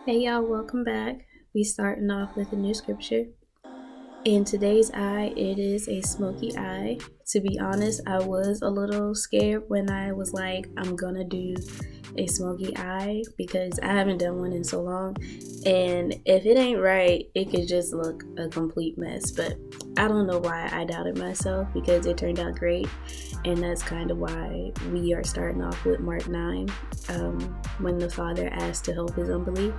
Hey y'all, welcome back. We starting off with a new scripture. In today's eye, it is a smoky eye. To be honest, I was a little scared when I was like, I'm gonna do a smoky eye because I haven't done one in so long. And if it ain't right, it could just look a complete mess. But I don't know why I doubted myself because it turned out great. And that's kind of why we are starting off with Mark 9, when the father asked to help his unbelief.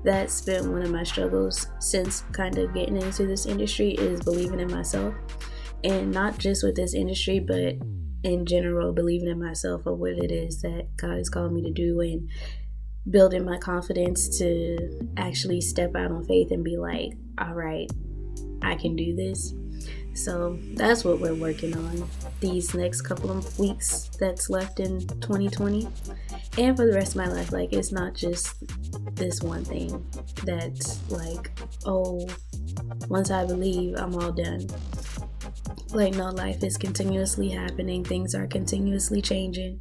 That's been one of my struggles since kind of getting into this industry is believing in myself, and not just with this industry but in general, believing in myself of what it is that God has called me to do, and building my confidence to actually step out on faith and be like, all right, I can do this. So that's what we're working on these next couple of weeks that's left in 2020 and for the rest of my life. Like, it's not just this one thing that's like, oh, once I believe, I'm all done. Like, no, life is continuously happening. Things are continuously changing.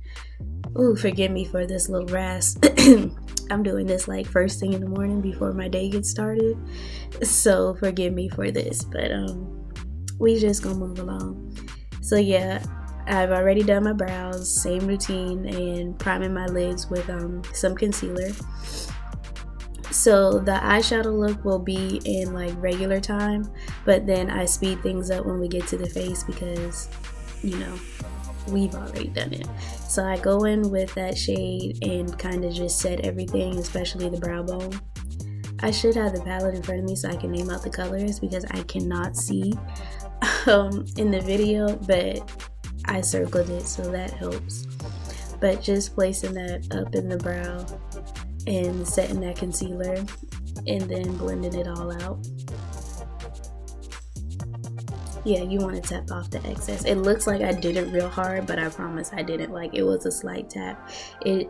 Ooh, forgive me for this little rasp. I'm doing this like first thing in the morning before my day gets started. So forgive me for this, but we just gonna move along. So yeah, I've already done my brows, same routine, and priming my lids with some concealer. So the eyeshadow look will be in like regular time, but then I speed things up when we get to the face because, you know, we've already done it. So I go in with that shade and kind of just set everything, especially the brow bone. I should have the palette in front of me so I can name out the colors because I cannot see in the video, but I circled it, so that helps. But just placing that up in the brow and setting that concealer and then blending it all out. Yeah, you want to tap off the excess. It looks like I did it real hard, but I promise I didn't. Like, it was a slight tap. It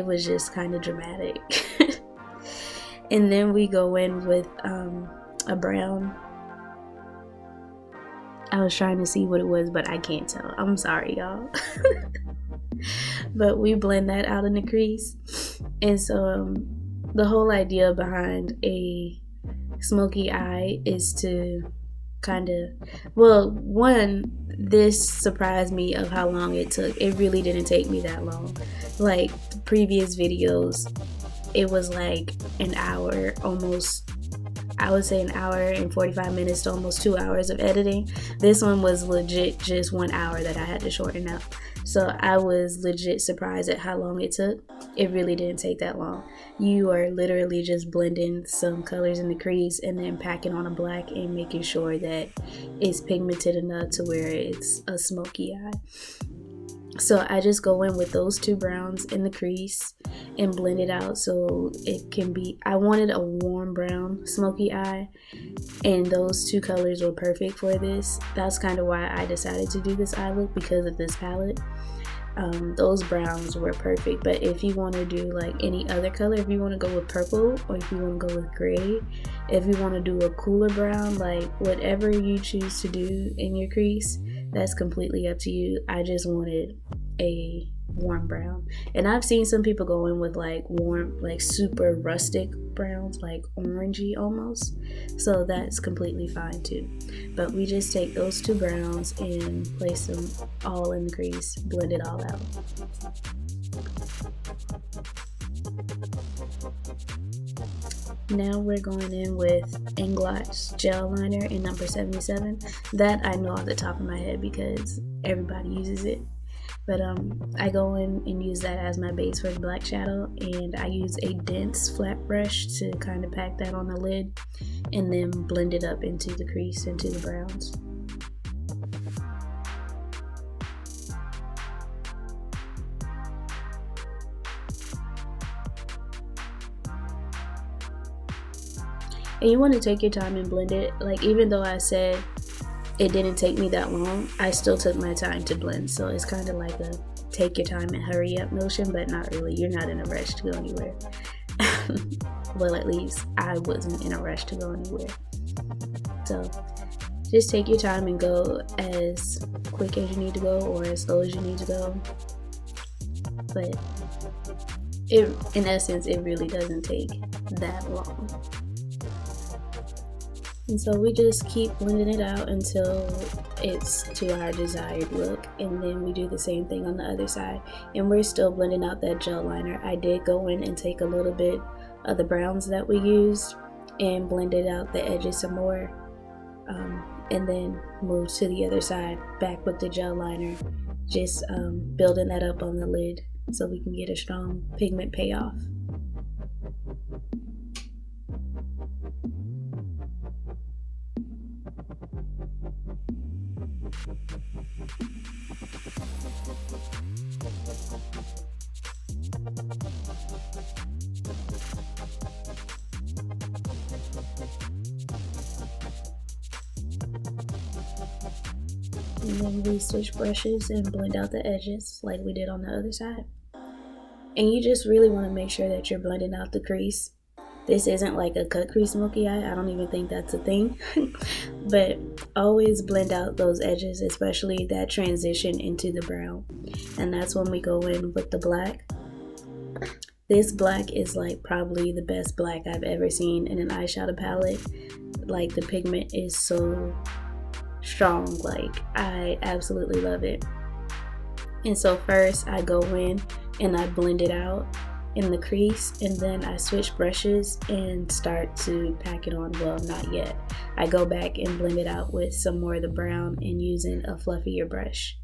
was just kind of dramatic. And then we go in with a brown. I was trying to see what it was, but I can't tell. I'm sorry, y'all. But we blend that out in the crease. And so the whole idea behind a smoky eye is to kind of, well, one, this surprised me of how long it took. It really didn't take me that long. Like previous videos, it was like an hour, almost, I would say an hour and 45 minutes to almost 2 hours of editing. This one was legit just 1 hour that I had to shorten up. So I was legit surprised at how long it took. It really didn't take that long. You are literally just blending some colors in the crease and then packing on a black and making sure that it's pigmented enough to where it's a smoky eye. So I just go in with those two browns in the crease and blend it out so it can be, I wanted a warm brown smoky eye, and those two colors were perfect for this. That's kind of why I decided to do this eye look, because of this palette. Those browns were perfect. But if you want to do like any other color, if you want to go with purple or if you want to go with gray, if you want to do a cooler brown, like whatever you choose to do in your crease, that's completely up to you. I just wanted a warm brown, and I've seen some people go in with like warm, like super rustic browns, like orangey almost, so that's completely fine too. But we just take those two browns and place them all in the crease, blend it all out. Now we're going in with Inglot's gel liner in number 77. That I know off the top of my head because everybody uses it. But I go in and use that as my base for the black shadow, and I use a dense flat brush to kind of pack that on the lid and then blend it up into the crease, into the browns. And you want to take your time and blend it. Like, even though I said it didn't take me that long, I still took my time to blend. So it's kind of like a take your time and hurry up notion, but not really. You're not in a rush to go anywhere. Well, at least I wasn't in a rush to go anywhere. So just take your time and go as quick as you need to go or as slow as you need to go. But in essence, it really doesn't take that long. And so we just keep blending it out until it's to our desired look, and then we do the same thing on the other side, and we're still blending out that gel liner. I did go in and take a little bit of the browns that we used and blended out the edges some more, and then move to the other side back with the gel liner, just building that up on the lid so we can get a strong pigment payoff. And then we switch brushes and blend out the edges like we did on the other side. And you just really want to make sure that you're blending out the crease. This isn't like a cut crease smoky eye. I don't even think that's a thing. But always blend out those edges, especially that transition into the brown. And that's when we go in with the black. This black is like probably the best black I've ever seen in an eyeshadow palette. Like the pigment is so strong, like I absolutely love it. And so first I go in and I blend it out in the crease, and then I switch brushes and start to pack it on. Well, not yet. I go back and blend it out with some more of the brown and using a fluffier brush.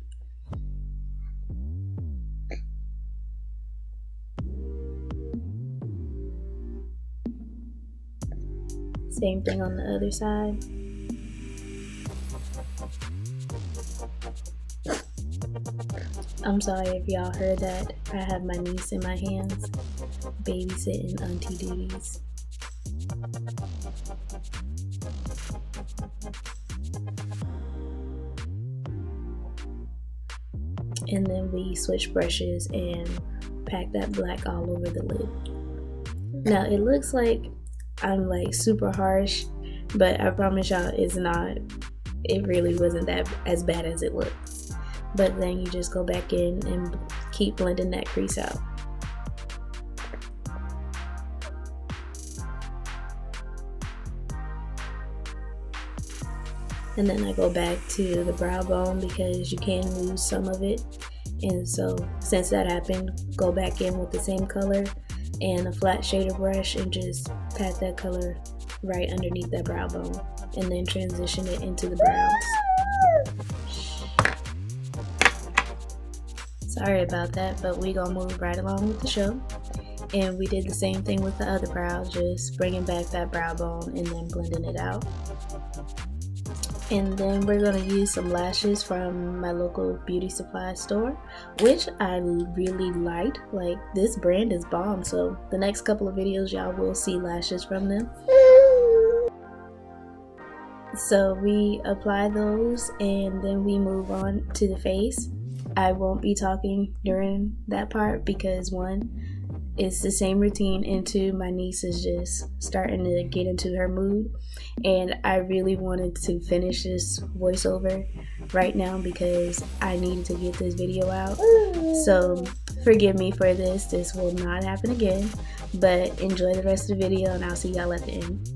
Same thing on the other side. I'm sorry if y'all heard that. I have my niece in my hands, babysitting auntie duties. And then we switch brushes and pack that black all over the lid. Now it looks like I'm like super harsh, but I promise y'all it's not. It really wasn't that as bad as it looks. But then you just go back in and keep blending that crease out. And then I go back to the brow bone because you can lose some of it. And so since that happened, go back in with the same color and a flat shader brush and just pat that color right underneath that brow bone, and then transition it into the browns. Sorry about that, but we gonna move right along with the show. And we did the same thing with the other brow, just bringing back that brow bone and then blending it out. And then we're gonna use some lashes from my local beauty supply store, which I really liked. Like, this brand is bomb, so the next couple of videos y'all will see lashes from them. So we apply those and then we move on to the face. I won't be talking during that part because one, it's the same routine, and two, my niece is just starting to get into her mood, and I really wanted to finish this voiceover right now because I needed to get this video out. So forgive me for this. This will not happen again, but enjoy the rest of the video and I'll see y'all at the end.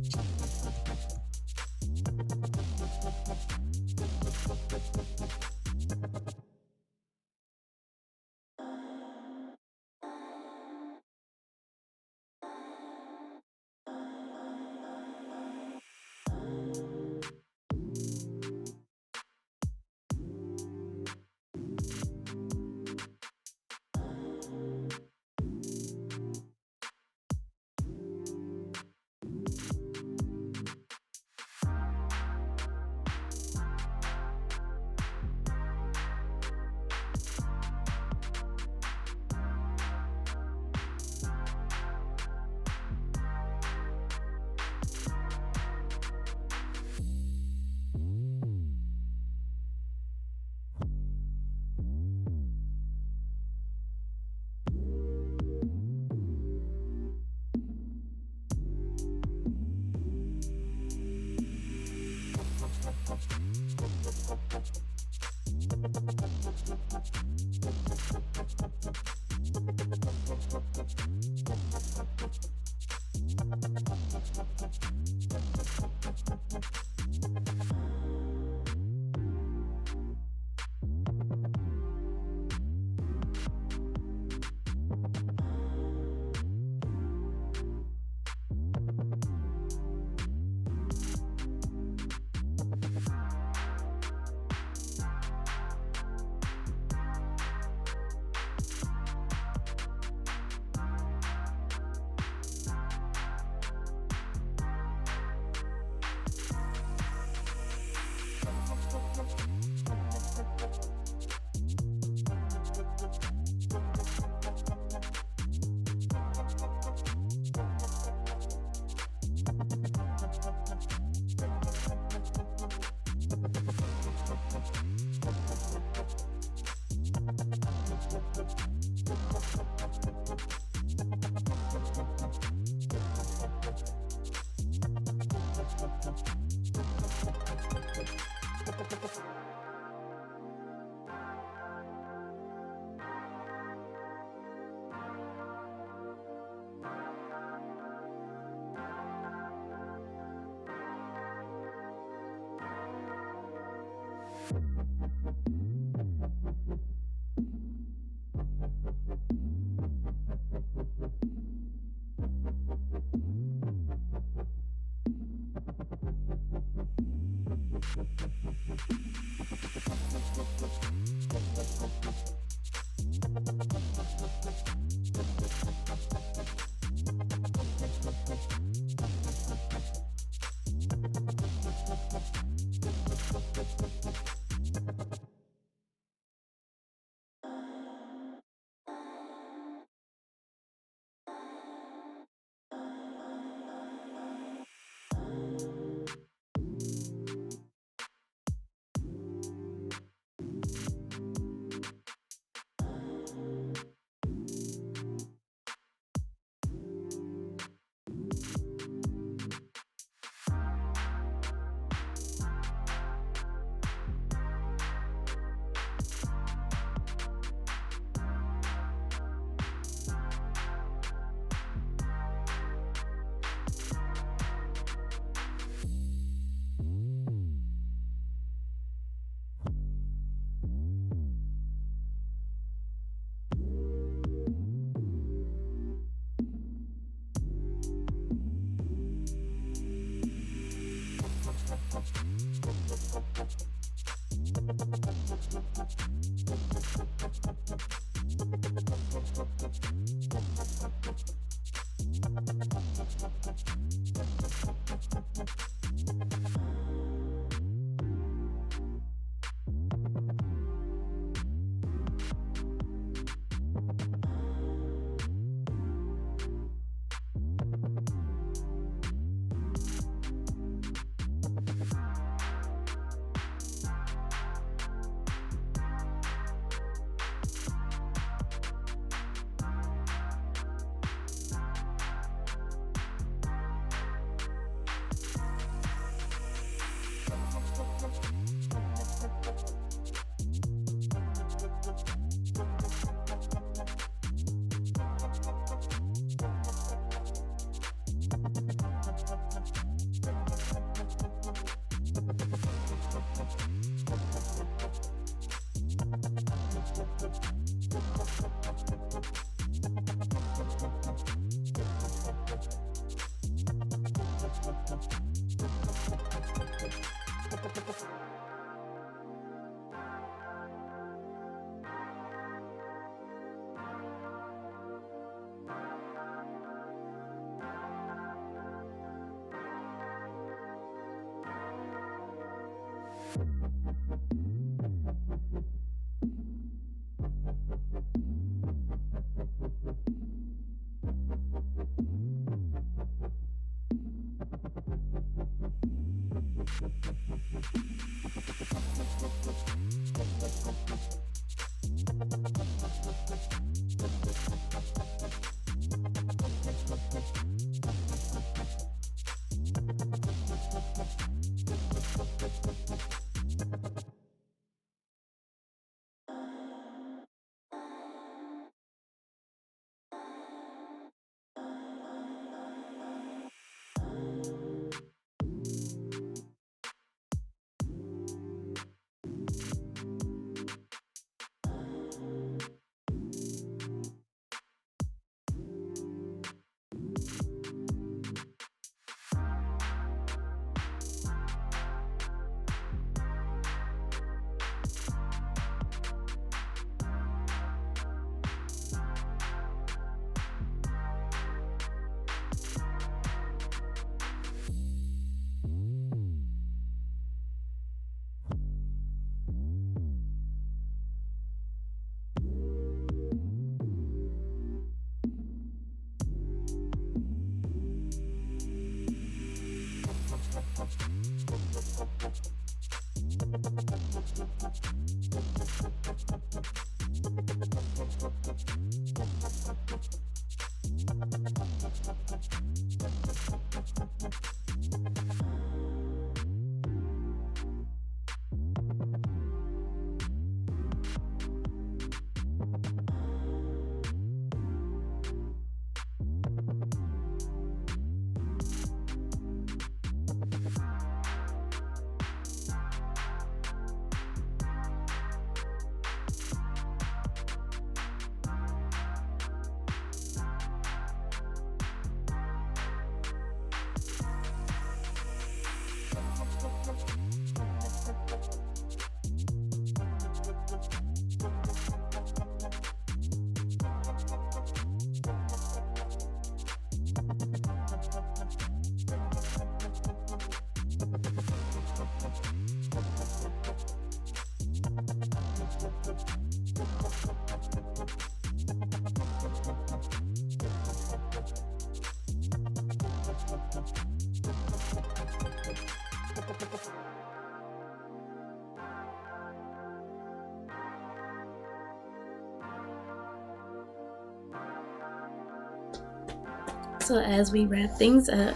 So as we wrap things up,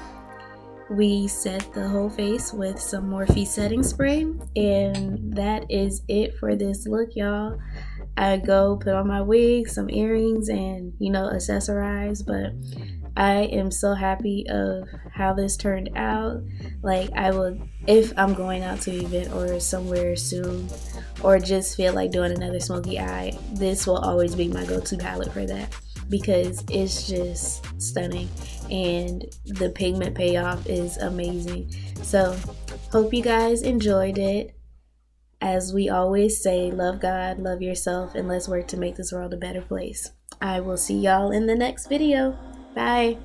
we set the whole face with some Morphe setting spray, and that is it for this look, y'all. I go put on my wig, some earrings, and accessorize, but I am so happy of how this turned out. Like, I would, if I'm going out to an event or somewhere soon, or just feel like doing another smoky eye, this will always be my go-to palette for that, because it's just stunning and the pigment payoff is amazing. So hope you guys enjoyed it. As we always say, love God, love yourself, and let's work to make this world a better place. I will see y'all in the next video. Bye.